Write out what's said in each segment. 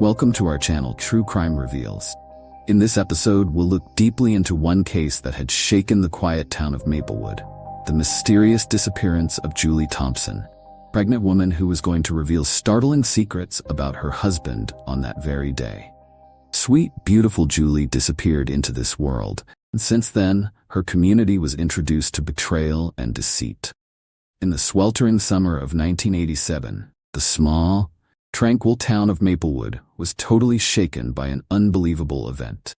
Welcome to our channel True Crime Reveals. In this episode, we'll look deeply into one case that had shaken the quiet town of Maplewood, the mysterious disappearance of Julie Thompson, a pregnant woman who was going to reveal startling secrets about her husband on that very day. Sweet, beautiful Julie disappeared into this world, and since then, her community was introduced to betrayal and deceit. In the sweltering summer of 1987, the small, tranquil town of Maplewood was totally shaken by an unbelievable event.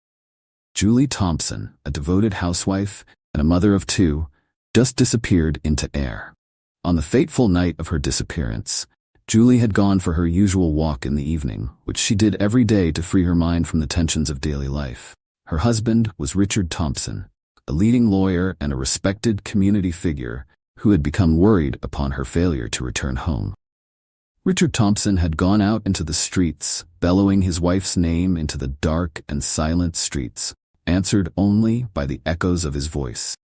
Julie Thompson, a devoted housewife and a mother of two, just disappeared into air. On the fateful night of her disappearance, Julie had gone for her usual walk in the evening, which she did every day to free her mind from the tensions of daily life. Her husband was Richard Thompson, a leading lawyer and a respected community figure who had become worried upon her failure to return home. Richard Thompson had gone out into the streets, bellowing his wife's name into the dark and silent streets, answered only by the echoes of his voice.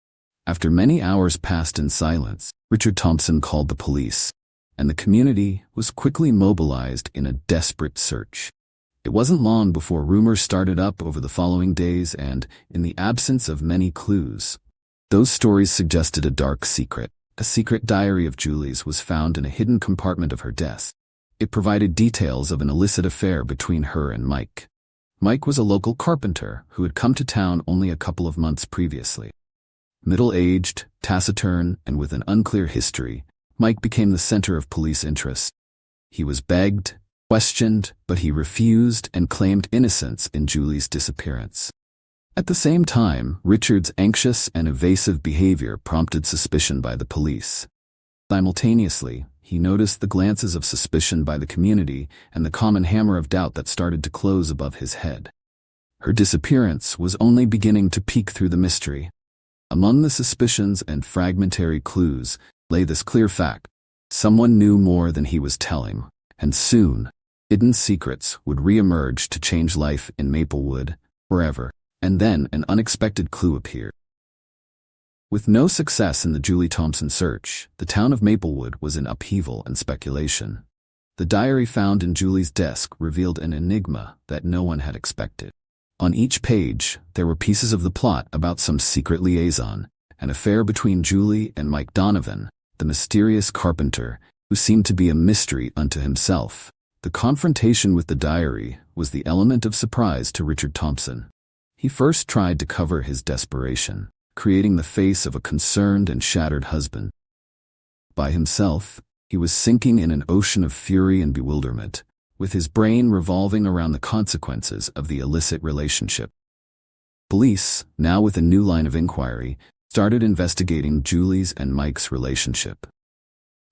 After many hours passed in silence, Richard Thompson called the police, and the community was quickly mobilized in a desperate search. It wasn't long before rumors started up over the following days, and, in the absence of many clues, those stories suggested a dark secret. A secret diary of Julie's was found in a hidden compartment of her desk. It provided details of an illicit affair between her and Mike. Mike was a local carpenter who had come to town only a couple of months previously. Middle-aged, taciturn, and with an unclear history, Mike became the center of police interest. He was begged, questioned, but he refused and claimed innocence in Julie's disappearance. At the same time, Richard's anxious and evasive behavior prompted suspicion by the police. Simultaneously, he noticed the glances of suspicion by the community and the common hammer of doubt that started to close above his head. Her disappearance was only beginning to peek through the mystery. Among the suspicions and fragmentary clues lay this clear fact: someone knew more than he was telling, and soon, hidden secrets would re-emerge to change life in Maplewood forever. And then an unexpected clue appeared. With no success in the Julie Thompson search, the town of Maplewood was in upheaval and speculation. The diary found in Julie's desk revealed an enigma that no one had expected. On each page, there were pieces of the plot about some secret liaison, an affair between Julie and Mike Donovan, the mysterious carpenter, who seemed to be a mystery unto himself. The confrontation with the diary was the element of surprise to Richard Thompson. He first tried to cover his desperation, creating the face of a concerned and shattered husband. By himself, he was sinking in an ocean of fury and bewilderment, with his brain revolving around the consequences of the illicit relationship. Police, now with a new line of inquiry, started investigating Julie's and Mike's relationship.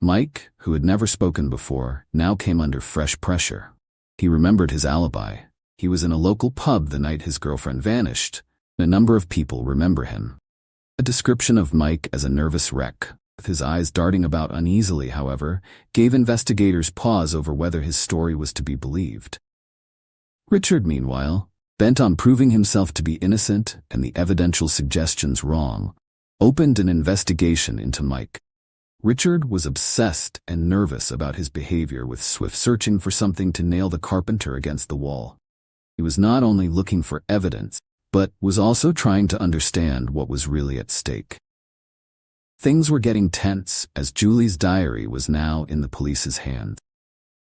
Mike, who had never spoken before, now came under fresh pressure. He remembered his alibi. He was in a local pub the night his girlfriend vanished, and a number of people remember him. A description of Mike as a nervous wreck, with his eyes darting about uneasily, however, gave investigators pause over whether his story was to be believed. Richard, meanwhile, bent on proving himself to be innocent and the evidential suggestions wrong, opened an investigation into Mike. Richard was obsessed and nervous about his behavior, with swift searching for something to nail the carpenter against the wall. He was not only looking for evidence, but was also trying to understand what was really at stake. Things were getting tense as Julie's diary was now in the police's hands.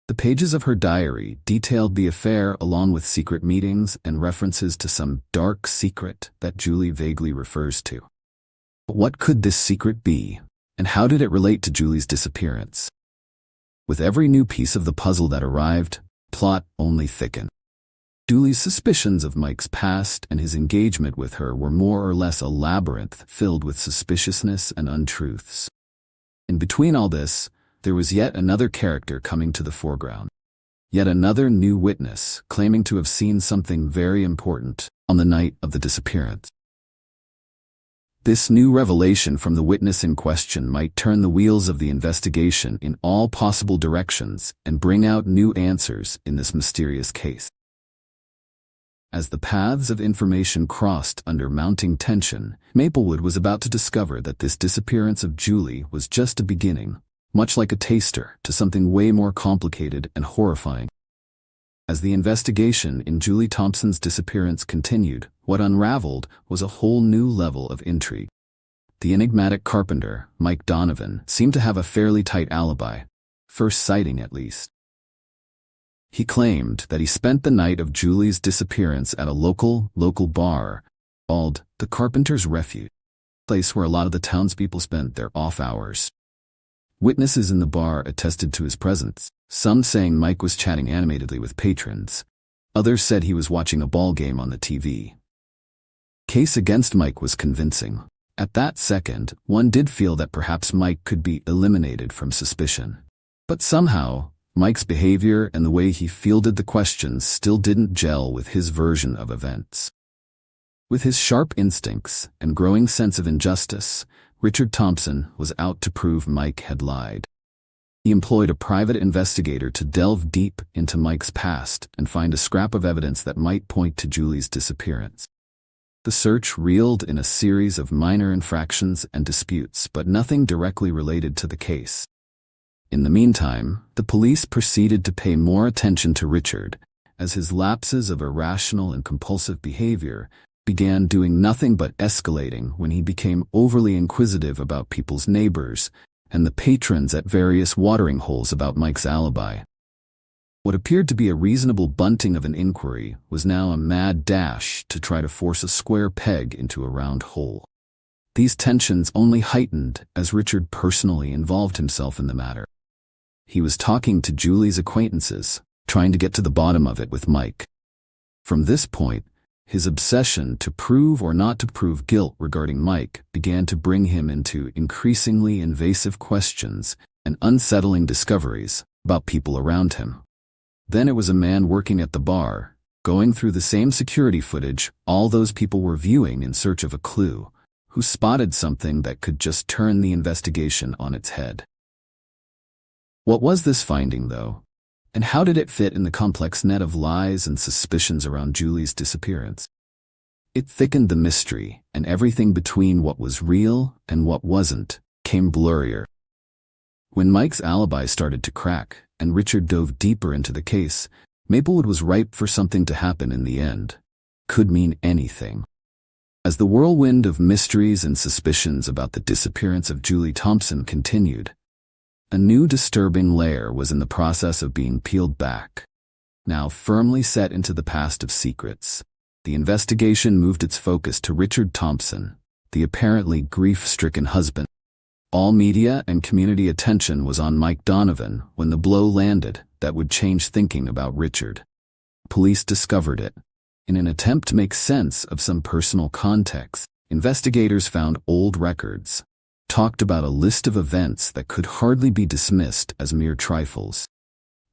The pages of her diary detailed the affair along with secret meetings and references to some dark secret that Julie vaguely refers to. But what could this secret be, and how did it relate to Julie's disappearance? With every new piece of the puzzle that arrived, plot only thickened. Julie's suspicions of Mike's past and his engagement with her were more or less a labyrinth filled with suspiciousness and untruths. In between all this, there was yet another character coming to the foreground. Yet another new witness claiming to have seen something very important on the night of the disappearance. This new revelation from the witness in question might turn the wheels of the investigation in all possible directions and bring out new answers in this mysterious case. As the paths of information crossed under mounting tension, Maplewood was about to discover that this disappearance of Julie was just a beginning, much like a taster, to something way more complicated and horrifying. As the investigation in Julie Thompson's disappearance continued, what unraveled was a whole new level of intrigue. The enigmatic carpenter, Mike Donovan, seemed to have a fairly tight alibi, first sighting at least. He claimed that he spent the night of Julie's disappearance at a local bar called the Carpenter's Refuge, a place where a lot of the townspeople spent their off hours. Witnesses in the bar attested to his presence, some saying Mike was chatting animatedly with patrons. Others said he was watching a ball game on the TV. Case against Mike was convincing. At that second, one did feel that perhaps Mike could be eliminated from suspicion. But somehow, Mike's behavior and the way he fielded the questions still didn't gel with his version of events. With his sharp instincts and growing sense of injustice, Richard Thompson was out to prove Mike had lied. He employed a private investigator to delve deep into Mike's past and find a scrap of evidence that might point to Julie's disappearance. The search reeled in a series of minor infractions and disputes, but nothing directly related to the case. In the meantime, the police proceeded to pay more attention to Richard, as his lapses of irrational and compulsive behavior began doing nothing but escalating when he became overly inquisitive about people's neighbors and the patrons at various watering holes about Mike's alibi. What appeared to be a reasonable bunting of an inquiry was now a mad dash to try to force a square peg into a round hole. These tensions only heightened as Richard personally involved himself in the matter. He was talking to Julie's acquaintances, trying to get to the bottom of it with Mike. From this point, his obsession to prove or not to prove guilt regarding Mike began to bring him into increasingly invasive questions and unsettling discoveries about people around him. Then it was a man working at the bar, going through the same security footage all those people were viewing in search of a clue, who spotted something that could just turn the investigation on its head. What was this finding, though? And how did it fit in the complex net of lies and suspicions around Julie's disappearance? It thickened the mystery, and everything between what was real and what wasn't came blurrier. When Mike's alibi started to crack, and Richard dove deeper into the case, Maplewood was ripe for something to happen in the end. Could mean anything. As the whirlwind of mysteries and suspicions about the disappearance of Julie Thompson continued, a new disturbing layer was in the process of being peeled back. Now firmly set into the past of secrets, the investigation moved its focus to Richard Thompson, the apparently grief-stricken husband. All media and community attention was on Mike Donovan when the blow landed that would change thinking about Richard. Police discovered it. In an attempt to make sense of some personal context, investigators found old records, talked about a list of events that could hardly be dismissed as mere trifles.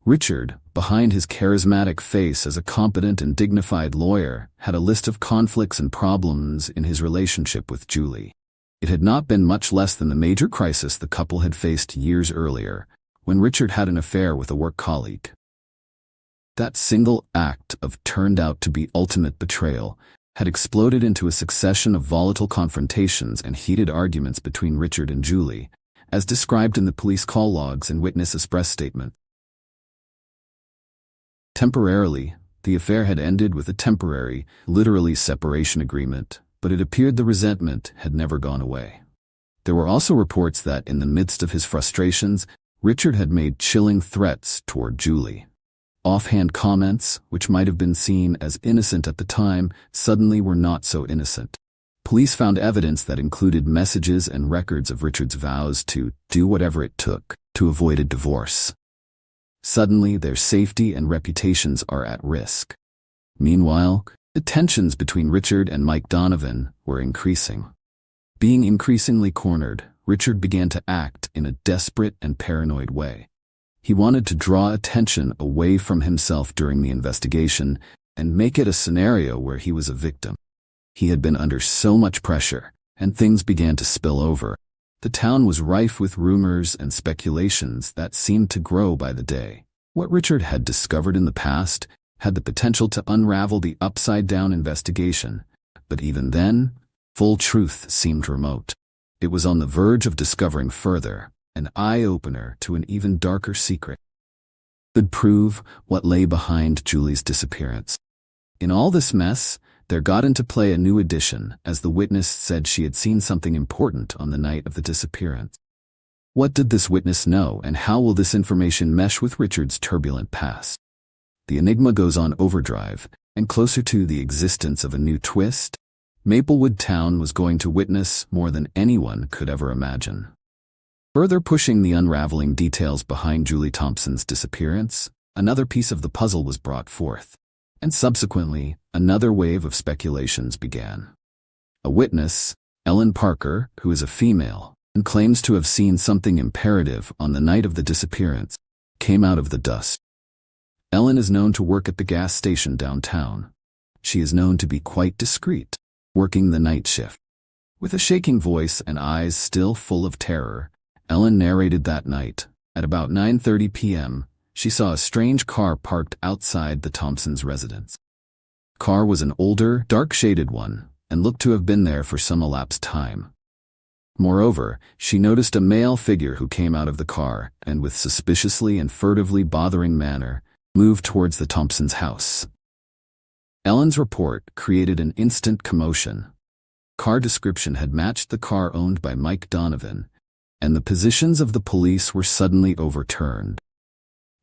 Richard, behind his charismatic face as a competent and dignified lawyer, had a list of conflicts and problems in his relationship with Julie. It had not been much less than the major crisis the couple had faced years earlier, when Richard had an affair with a work colleague. That single act of turned out to be ultimate betrayal had exploded into a succession of volatile confrontations and heated arguments between Richard and Julie, as described in the police call logs and witness express statement. Temporarily, the affair had ended with a temporary, literally separation agreement, but it appeared the resentment had never gone away. There were also reports that in the midst of his frustrations, Richard had made chilling threats toward Julie. Offhand comments, which might have been seen as innocent at the time, suddenly were not so innocent. Police found evidence that included messages and records of Richard's vows to do whatever it took to avoid a divorce. Suddenly, their safety and reputations are at risk. Meanwhile, the tensions between Richard and Mike Donovan were increasing. Being increasingly cornered, Richard began to act in a desperate and paranoid way. He wanted to draw attention away from himself during the investigation and make it a scenario where he was a victim. He had been under so much pressure, and things began to spill over. The town was rife with rumors and speculations that seemed to grow by the day. What Richard had discovered in the past had the potential to unravel the upside-down investigation, but even then, full truth seemed remote. It was on the verge of discovering further, an eye-opener to an even darker secret. could prove what lay behind Julie's disappearance. In all this mess, there got into play a new addition, as the witness said she had seen something important on the night of the disappearance. What did this witness know, and how will this information mesh with Richard's turbulent past? The enigma goes on overdrive, and closer to the existence of a new twist, Maplewood Town was going to witness more than anyone could ever imagine. Further pushing the unraveling details behind Julie Thompson's disappearance, another piece of the puzzle was brought forth, and subsequently, another wave of speculations began. A witness, Ellen Parker, who is a female, and claims to have seen something imperative on the night of the disappearance, came out of the dust. Ellen is known to work at the gas station downtown. She is known to be quite discreet, working the night shift. With a shaking voice and eyes still full of terror, Ellen narrated that night, at about 9:30 p.m., she saw a strange car parked outside the Thompsons' residence. The car was an older, dark-shaded one, and looked to have been there for some elapsed time. Moreover, she noticed a male figure who came out of the car and, with suspiciously and furtively bothering manner, moved towards the Thompsons' house. Ellen's report created an instant commotion. Car description had matched the car owned by Mike Donovan, and the positions of the police were suddenly overturned.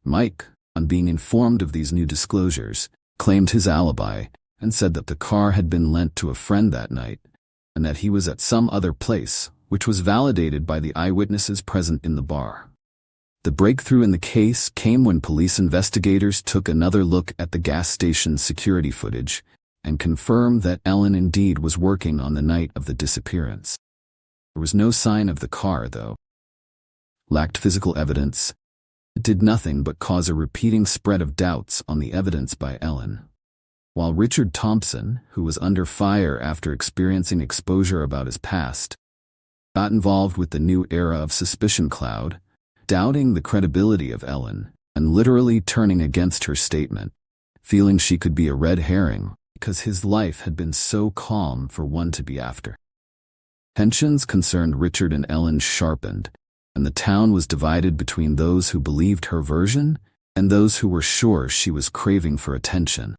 Mike, on being informed of these new disclosures, claimed his alibi and said that the car had been lent to a friend that night, and that he was at some other place, which was validated by the eyewitnesses present in the bar. The breakthrough in the case came when police investigators took another look at the gas station's security footage and confirmed that Ellen indeed was working on the night of the disappearance. There was no sign of the car, though. Lacked physical evidence. It did nothing but cause a repeating spread of doubts on the evidence by Ellen. While Richard Thompson, who was under fire after experiencing exposure about his past, got involved with the new era of suspicion cloud, doubting the credibility of Ellen, and literally turning against her statement, feeling she could be a red herring because his life had been so calm for one to be after. Tensions concerned Richard and Ellen sharpened, and the town was divided between those who believed her version and those who were sure she was craving for attention.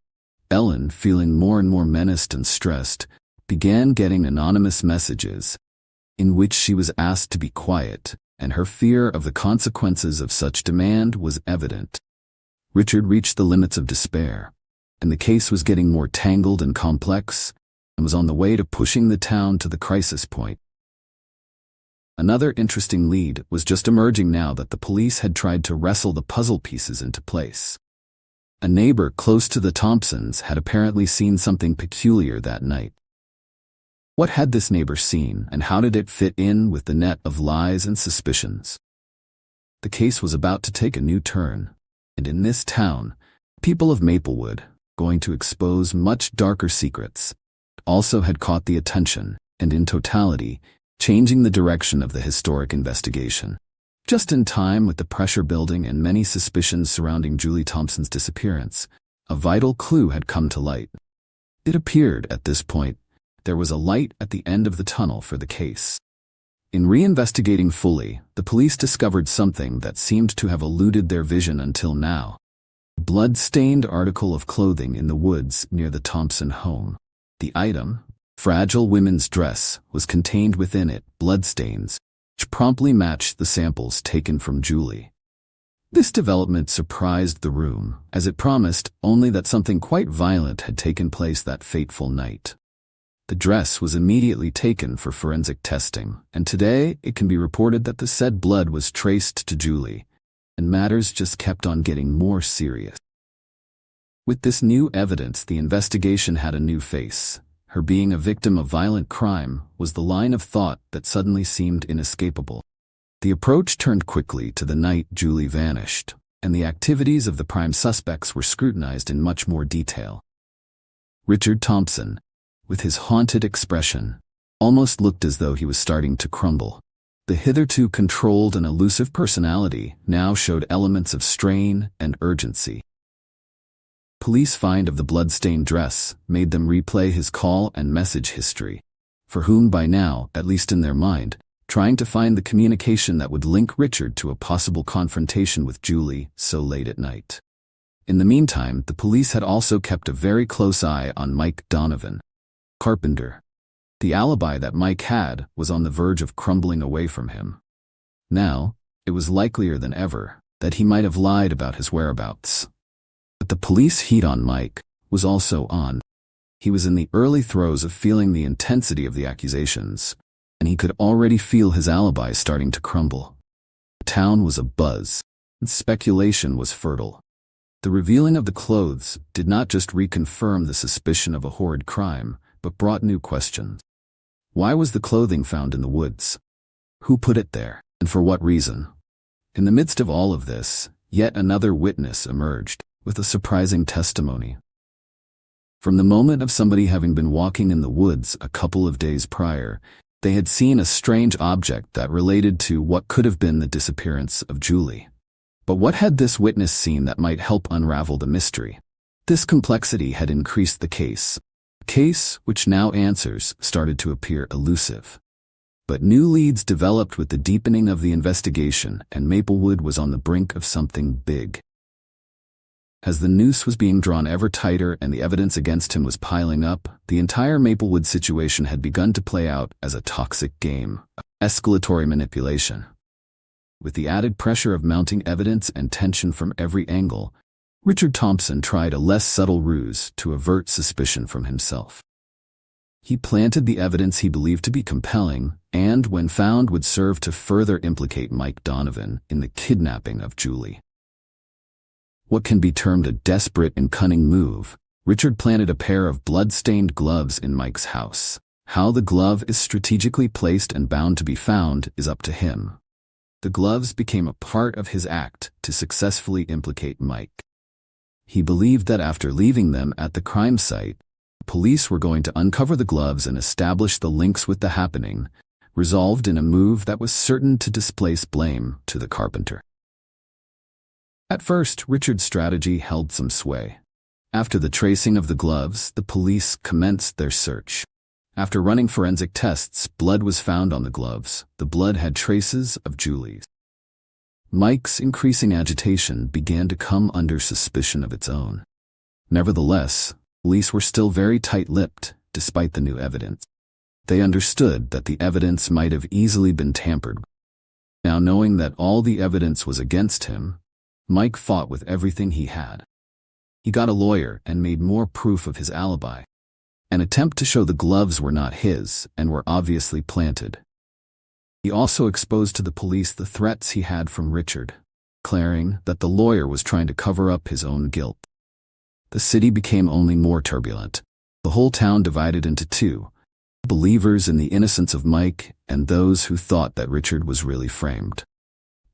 Ellen, feeling more and more menaced and stressed, began getting anonymous messages in which she was asked to be quiet, and her fear of the consequences of such demand was evident. Richard reached the limits of despair, and the case was getting more tangled and complex, and was on the way to pushing the town to the crisis point. Another interesting lead was just emerging now that the police had tried to wrestle the puzzle pieces into place. A neighbor close to the Thompsons had apparently seen something peculiar that night. What had this neighbor seen, and how did it fit in with the net of lies and suspicions? The case was about to take a new turn, and in this town, people of Maplewood, going to expose much darker secrets, also had caught the attention, and in totality, changing the direction of the historic investigation. Just in time with the pressure building and many suspicions surrounding Julie Thompson's disappearance, a vital clue had come to light. It appeared, at this point, there was a light at the end of the tunnel for the case. In reinvestigating fully, the police discovered something that seemed to have eluded their vision until now. A blood-stained article of clothing in the woods near the Thompson home. The item, fragile women's dress, was contained within it bloodstains, which promptly matched the samples taken from Julie. This development surprised the room, as it promised only that something quite violent had taken place that fateful night. The dress was immediately taken for forensic testing, and today it can be reported that the said blood was traced to Julie, and matters just kept on getting more serious. With this new evidence, the investigation had a new face. Her being a victim of violent crime was the line of thought that suddenly seemed inescapable. The approach turned quickly to the night Julie vanished, and the activities of the prime suspects were scrutinized in much more detail. Richard Thompson, with his haunted expression, almost looked as though he was starting to crumble. The hitherto controlled and elusive personality now showed elements of strain and urgency. Police find of the blood-stained dress made them replay his call and message history, for whom by now, at least in their mind, trying to find the communication that would link Richard to a possible confrontation with Julie so late at night. In the meantime, the police had also kept a very close eye on Mike Donovan, carpenter. The alibi that Mike had was on the verge of crumbling away from him. Now, it was likelier than ever that he might have lied about his whereabouts. But the police heat on Mike was also on. He was in the early throes of feeling the intensity of the accusations, and he could already feel his alibi starting to crumble. The town was abuzz, and speculation was fertile. The revealing of the clothes did not just reconfirm the suspicion of a horrid crime, but brought new questions. Why was the clothing found in the woods? Who put it there, and for what reason? In the midst of all of this, yet another witness emerged, with a surprising testimony. From the moment of somebody having been walking in the woods a couple of days prior, they had seen a strange object that related to what could have been the disappearance of Julie. But what had this witness seen that might help unravel the mystery? This complexity had increased the case. A case which now answers started to appear elusive. But new leads developed with the deepening of the investigation, and Maplewood was on the brink of something big. As the noose was being drawn ever tighter and the evidence against him was piling up, the entire Maplewood situation had begun to play out as a toxic game of escalatory manipulation. With the added pressure of mounting evidence and tension from every angle, Richard Thompson tried a less subtle ruse to avert suspicion from himself. He planted the evidence he believed to be compelling and, when found, would serve to further implicate Mike Donovan in the kidnapping of Julie. What can be termed a desperate and cunning move, Richard planted a pair of blood-stained gloves in Mike's house. How the glove is strategically placed and bound to be found is up to him. The gloves became a part of his act to successfully implicate Mike. He believed that after leaving them at the crime site, police were going to uncover the gloves and establish the links with the happening, resolved in a move that was certain to displace blame to the carpenter. At first, Richard's strategy held some sway. After the tracing of the gloves, the police commenced their search. After running forensic tests, blood was found on the gloves. The blood had traces of Julie's. Mike's increasing agitation began to come under suspicion of its own. Nevertheless, police were still very tight-lipped, despite the new evidence. They understood that the evidence might have easily been tampered with. Now, knowing that all the evidence was against him, Mike fought with everything he had. He got a lawyer and made more proof of his alibi. An attempt to show the gloves were not his and were obviously planted. He also exposed to the police the threats he had from Richard, declaring that the lawyer was trying to cover up his own guilt. The city became only more turbulent. The whole town divided into two: believers in the innocence of Mike and those who thought that Richard was really framed.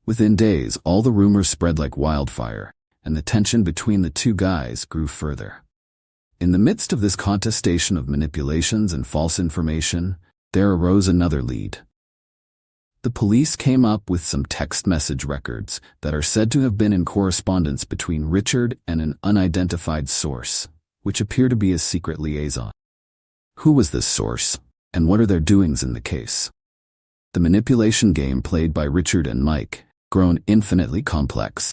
Within days, all the rumors spread like wildfire, and the tension between the two guys grew further. In the midst of this contestation of manipulations and false information, there arose another lead. The police came up with some text message records that are said to have been in correspondence between Richard and an unidentified source, which appear to be a secret liaison. Who was this source, and what are their doings in the case? The manipulation game played by Richard and Mike grown infinitely complex.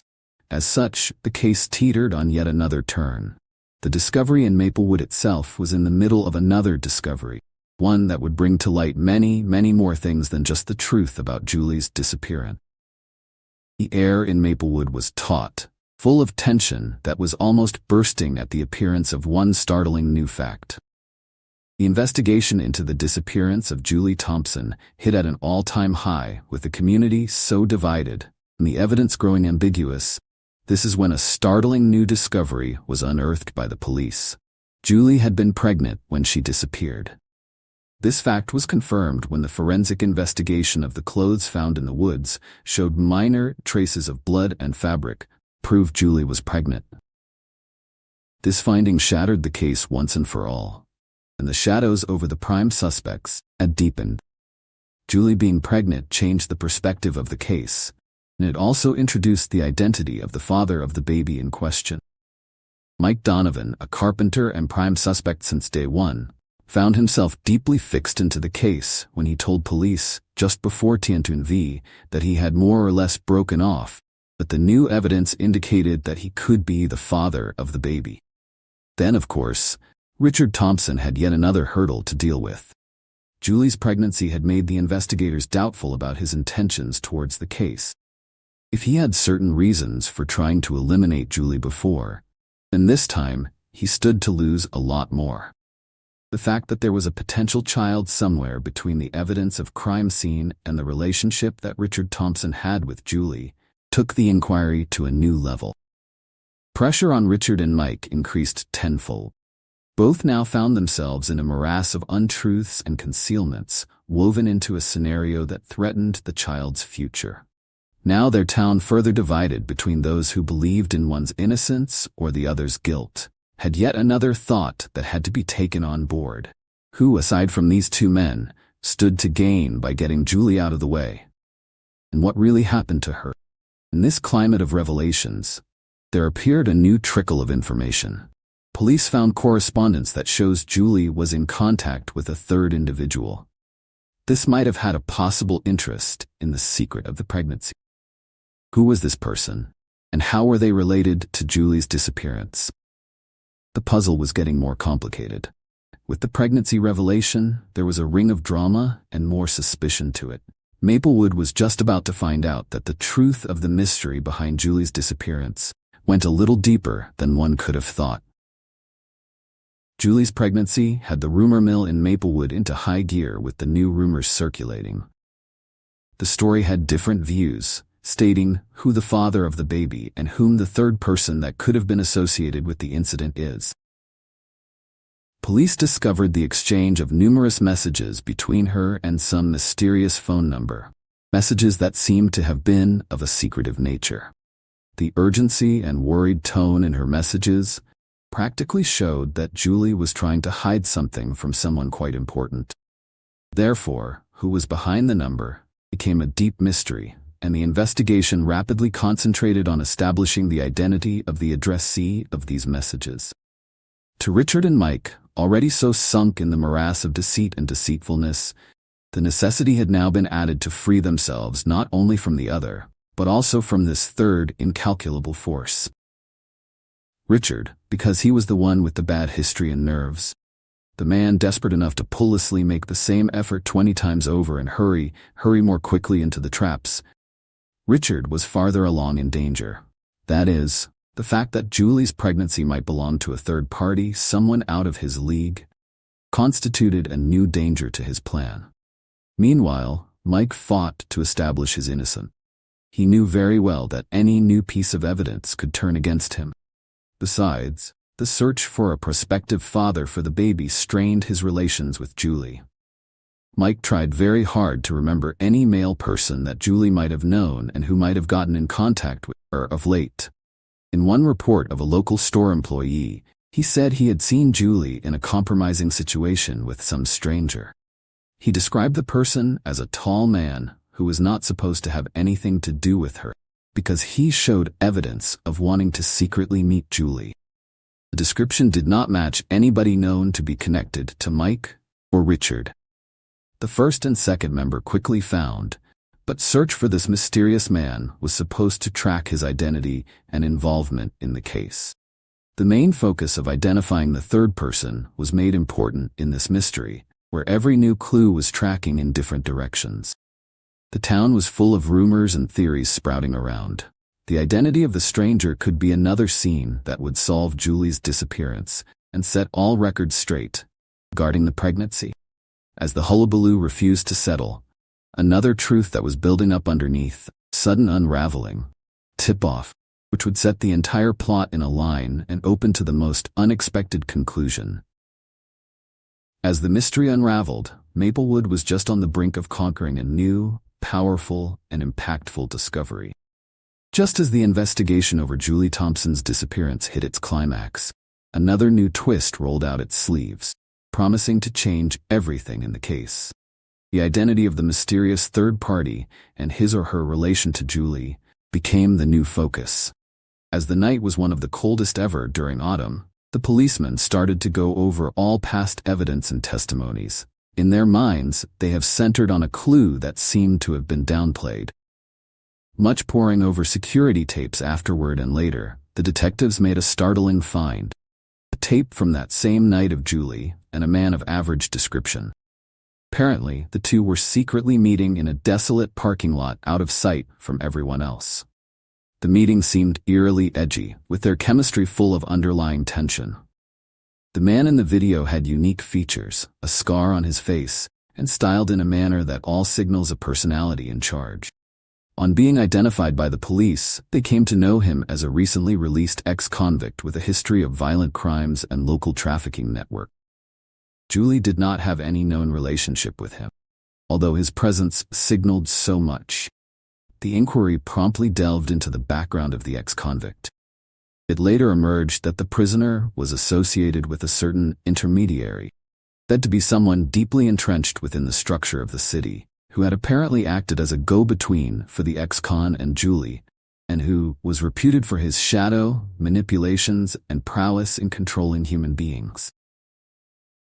As such, the case teetered on yet another turn. The discovery in Maplewood itself was in the middle of another discovery, one that would bring to light many, many more things than just the truth about Julie's disappearance. The air in Maplewood was taut, full of tension that was almost bursting at the appearance of one startling new fact. The investigation into the disappearance of Julie Thompson hit at an all-time high, with the community so divided and the evidence growing ambiguous. This is when a startling new discovery was unearthed by the police. Julie had been pregnant when she disappeared. This fact was confirmed when the forensic investigation of the clothes found in the woods showed minor traces of blood and fabric, proved Julie was pregnant. This finding shattered the case once and for all, and the shadows over the prime suspects had deepened. Julie being pregnant changed the perspective of the case, and it also introduced the identity of the father of the baby in question. Mike Donovan, a carpenter and prime suspect since day one, found himself deeply fixed into the case when he told police just before Tianjin V that he had more or less broken off, but the new evidence indicated that he could be the father of the baby. Then, of course, Richard Thompson had yet another hurdle to deal with. Julie's pregnancy had made the investigators doubtful about his intentions towards the case. If he had certain reasons for trying to eliminate Julie before, then this time he stood to lose a lot more. The fact that there was a potential child somewhere between the evidence of crime scene and the relationship that Richard Thompson had with Julie took the inquiry to a new level. Pressure on Richard and Mike increased tenfold. Both now found themselves in a morass of untruths and concealments woven into a scenario that threatened the child's future. Now their town, further divided between those who believed in one's innocence or the other's guilt, had yet another thought that had to be taken on board. Who, aside from these two men, stood to gain by getting Julie out of the way? And what really happened to her? In this climate of revelations, there appeared a new trickle of information. Police found correspondence that shows Julie was in contact with a third individual. This might have had a possible interest in the secret of the pregnancy. Who was this person, and how were they related to Julie's disappearance? The puzzle was getting more complicated. With the pregnancy revelation, there was a ring of drama and more suspicion to it. Maplewood was just about to find out that the truth of the mystery behind Julie's disappearance went a little deeper than one could have thought. Julie's pregnancy had the rumor mill in Maplewood into high gear with the new rumors circulating. The story had different views, stating who the father of the baby and whom the third person that could have been associated with the incident is. Police discovered the exchange of numerous messages between her and some mysterious phone number, messages that seemed to have been of a secretive nature. The urgency and worried tone in her messages practically showed that Julie was trying to hide something from someone quite important. Therefore, who was behind the number became a deep mystery, and the investigation rapidly concentrated on establishing the identity of the addressee of these messages. To Richard and Mike, already so sunk in the morass of deceit and deceitfulness, the necessity had now been added to free themselves not only from the other, but also from this third incalculable force. Richard, because he was the one with the bad history and nerves. The man desperate enough to pulselessly make the same effort 20 times over and hurry more quickly into the traps. Richard was farther along in danger. That is, the fact that Julie's pregnancy might belong to a third party, someone out of his league, constituted a new danger to his plan. Meanwhile, Mike fought to establish his innocence. He knew very well that any new piece of evidence could turn against him. Besides, the search for a prospective father for the baby strained his relations with Julie. Mike tried very hard to remember any male person that Julie might have known and who might have gotten in contact with her of late. In one report of a local store employee, he said he had seen Julie in a compromising situation with some stranger. He described the person as a tall man who was not supposed to have anything to do with her, because he showed evidence of wanting to secretly meet Julie. The description did not match anybody known to be connected to Mike or Richard. The first and second member quickly found, but search for this mysterious man was supposed to track his identity and involvement in the case. The main focus of identifying the third person was made important in this mystery, where every new clue was tracking in different directions. The town was full of rumors and theories sprouting around. The identity of the stranger could be another scene that would solve Julie's disappearance and set all records straight regarding the pregnancy. As the hullabaloo refused to settle, another truth that was building up underneath, sudden unraveling, tip-off, which would set the entire plot in a line and open to the most unexpected conclusion. As the mystery unraveled, Maplewood was just on the brink of conquering a new, powerful, and impactful discovery. Just as the investigation over Julie Thompson's disappearance hit its climax, another new twist rolled out its sleeves, promising to change everything in the case. The identity of the mysterious third party and his or her relation to Julie became the new focus. As the night was one of the coldest ever during autumn, The policemen started to go over all past evidence and testimonies. In their minds, they have centered on a clue that seemed to have been downplayed. Much poring over security tapes afterward and later, the detectives made a startling find. A tape from that same night of Julie and a man of average description. Apparently, the two were secretly meeting in a desolate parking lot out of sight from everyone else. The meeting seemed eerily edgy, with their chemistry full of underlying tension. The man in the video had unique features, a scar on his face, and styled in a manner that all signals a personality in charge. On being identified by the police, they came to know him as a recently released ex-convict with a history of violent crimes and local trafficking network. Julie did not have any known relationship with him, although his presence signaled so much. The inquiry promptly delved into the background of the ex-convict. It later emerged that the prisoner was associated with a certain intermediary, said to be someone deeply entrenched within the structure of the city, who had apparently acted as a go-between for the ex-con and Julie, and who was reputed for his shadow, manipulations, and prowess in controlling human beings.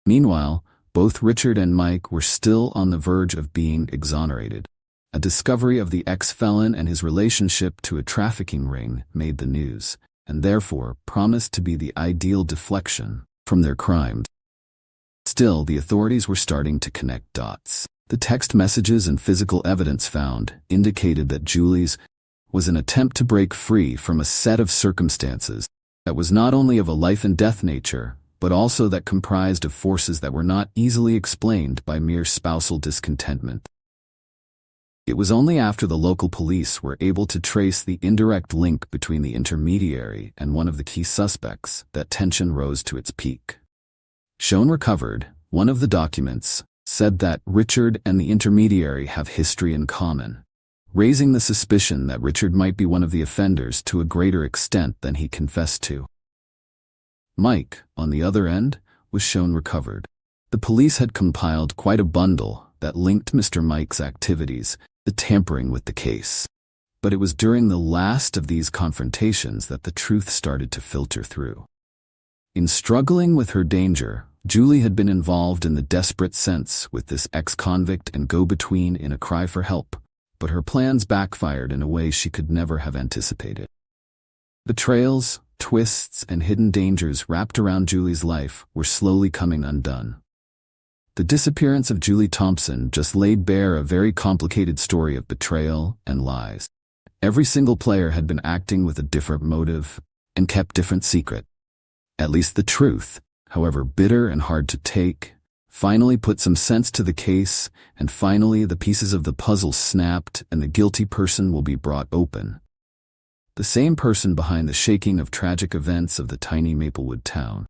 Meanwhile, both Richard and Mike were still on the verge of being exonerated. A discovery of the ex-felon and his relationship to a trafficking ring made the news, and therefore promised to be the ideal deflection from their crimes. Still, the authorities were starting to connect dots. The text messages and physical evidence found indicated that Julie's was an attempt to break free from a set of circumstances that was not only of a life-and-death nature, but also that comprised of forces that were not easily explained by mere spousal discontentment. It was only after the local police were able to trace the indirect link between the intermediary and one of the key suspects that tension rose to its peak. Shown recovered, one of the documents said that Richard and the intermediary have history in common, raising the suspicion that Richard might be one of the offenders to a greater extent than he confessed to. Mike, on the other end, was shown recovered. The police had compiled quite a bundle that linked Mr. Mike's activities, the tampering with the case. But it was during the last of these confrontations that the truth started to filter through. In struggling with her danger, Julie had been involved in the desperate sense with this ex-convict and go-between in a cry for help, but her plans backfired in a way she could never have anticipated. Betrayals, twists, and hidden dangers wrapped around Julie's life were slowly coming undone. The disappearance of Julie Thompson just laid bare a very complicated story of betrayal and lies. Every single player had been acting with a different motive and kept different secret. At least the truth, however bitter and hard to take, finally put some sense to the case, and finally the pieces of the puzzle snapped and the guilty person will be brought open. The same person behind the shaking of tragic events of the tiny Maplewood town.